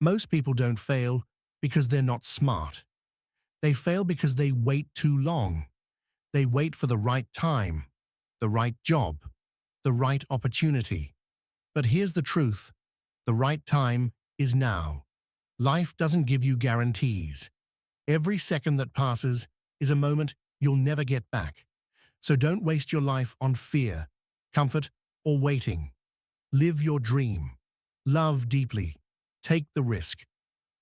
Most people don't fail because they're not smart. They fail because they wait too long. They wait for the right time, the right job, the right opportunity. But here's the truth. The right time is now. Life doesn't give you guarantees. Every second that passes is a moment you'll never get back. So don't waste your life on fear, comfort, or waiting. Live your dream. Love deeply. Take the risk.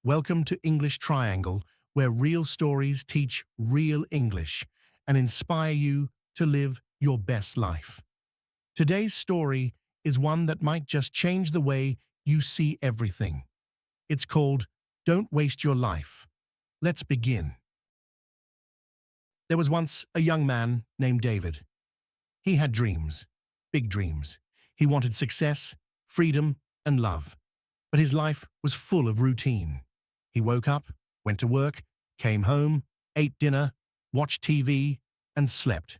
Welcome to English Triangle, where real stories teach real English and inspire you to live your best life. Today's story is one that might just change the way you see everything. It's called Don't Waste Your Life. Let's begin. There was once a young man named David. He had dreams, big dreams. He wanted success, freedom, and love. But his life was full of routine. He woke up, went to work, came home, ate dinner, watched TV, and slept.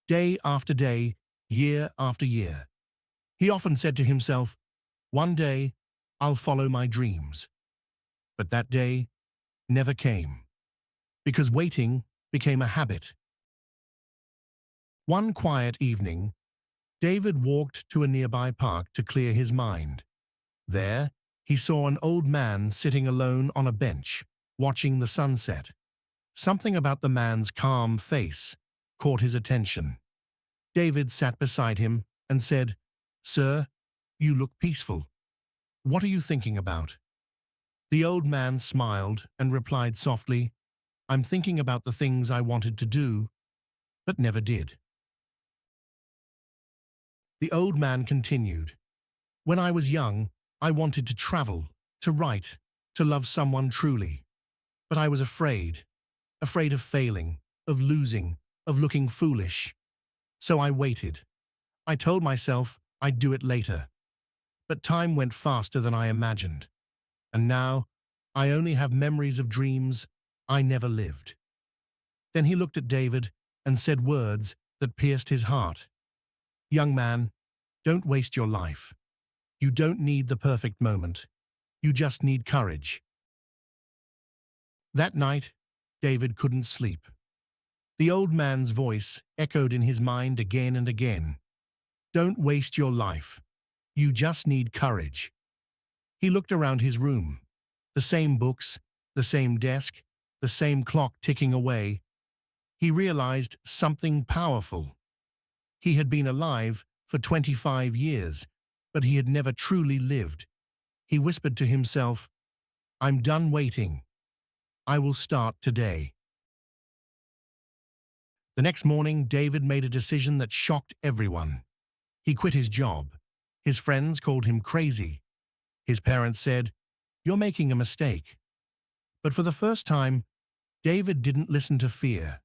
Day after day, year after year. He often said to himself, "One day, I'll follow my dreams." But that day never came, because waiting became a habit. One quiet evening, David walked to a nearby park to clear his mind. There, he saw an old man sitting alone on a bench, watching the sunset. Something about the man's calm face caught his attention. David sat beside him and said, "Sir, you look peaceful. What are you thinking about?" The old man smiled and replied softly, "I'm thinking about the things I wanted to do, but never did." The old man continued, "When I was young, I wanted to travel, to write, to love someone truly. But I was afraid of failing, of losing, of looking foolish. So I waited. I told myself I'd do it later. But time went faster than I imagined. And now, I only have memories of dreams I never lived." Then he looked at David and said words that pierced his heart. "Young man, don't waste your life. You don't need the perfect moment. You just need courage." That night, David couldn't sleep. The old man's voice echoed in his mind again and again. "Don't waste your life. You just need courage." He looked around his room. The same books, the same desk, the same clock ticking away. He realized something powerful. He had been alive for 25 years, but he had never truly lived. He whispered to himself, "I'm done waiting. I will start today." The next morning, David made a decision that shocked everyone. He quit his job. His friends called him crazy. His parents said, "You're making a mistake." But for the first time, David didn't listen to fear.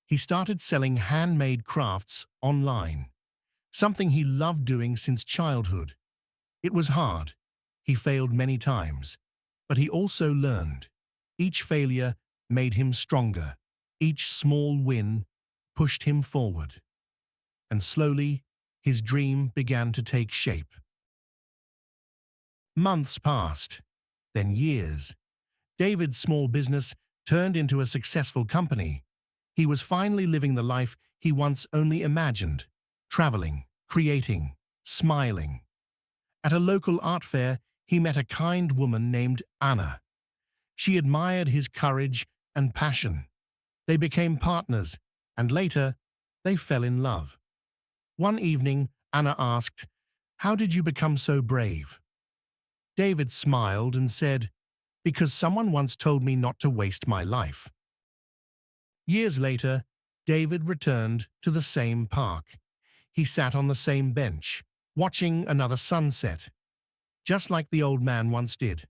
He started selling handmade crafts online, something he loved doing since childhood. It was hard. He failed many times, but he also learned. Each failure made him stronger. Each small win pushed him forward. And slowly, his dream began to take shape. Months passed, then years. David's small business turned into a successful company. He was finally living the life he once only imagined, traveling, creating, smiling. At a local art fair, he met a kind woman named Anna. She admired his courage and passion. They became partners, and later, they fell in love. One evening, Anna asked, "How did you become so brave?" David smiled and said, "Because someone once told me not to waste my life." Years later, David returned to the same park. He sat on the same bench, watching another sunset, just like the old man once did.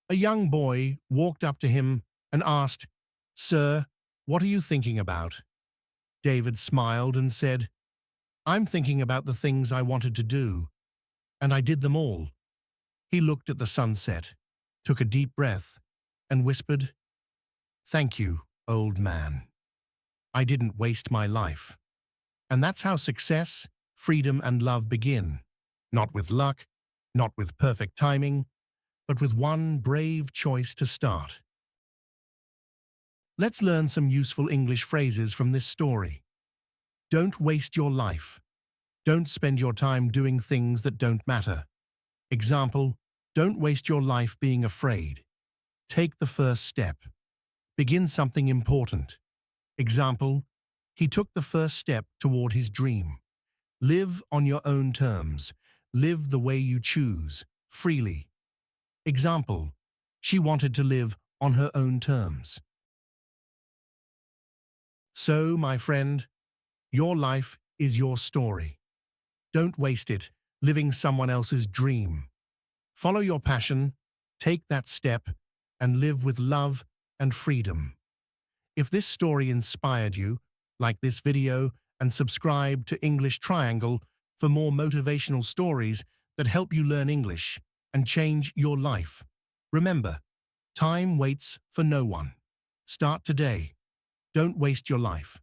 A young boy walked up to him and asked, "Sir, what are you thinking about?" David smiled and said, "I'm thinking about the things I wanted to do, and I did them all." He looked at the sunset, took a deep breath, and whispered, "Thank you, old man. I didn't waste my life." And that's how success, freedom, and love begin. Not with luck, not with perfect timing, but with one brave choice to start. Let's learn some useful English phrases from this story. Don't waste your life. Don't spend your time doing things that don't matter. Example, don't waste your life being afraid. Take the first step. Begin something important. Example, he took the first step toward his dream. Live on your own terms. Live the way you choose, freely. Example, she wanted to live on her own terms. So, my friend, your life is your story. Don't waste it living someone else's dream. Follow your passion, take that step, and live with love and freedom. If this story inspired you, like this video and subscribe to English Triangle for more motivational stories that help you learn English and change your life. Remember, time waits for no one. Start today. Don't waste your life.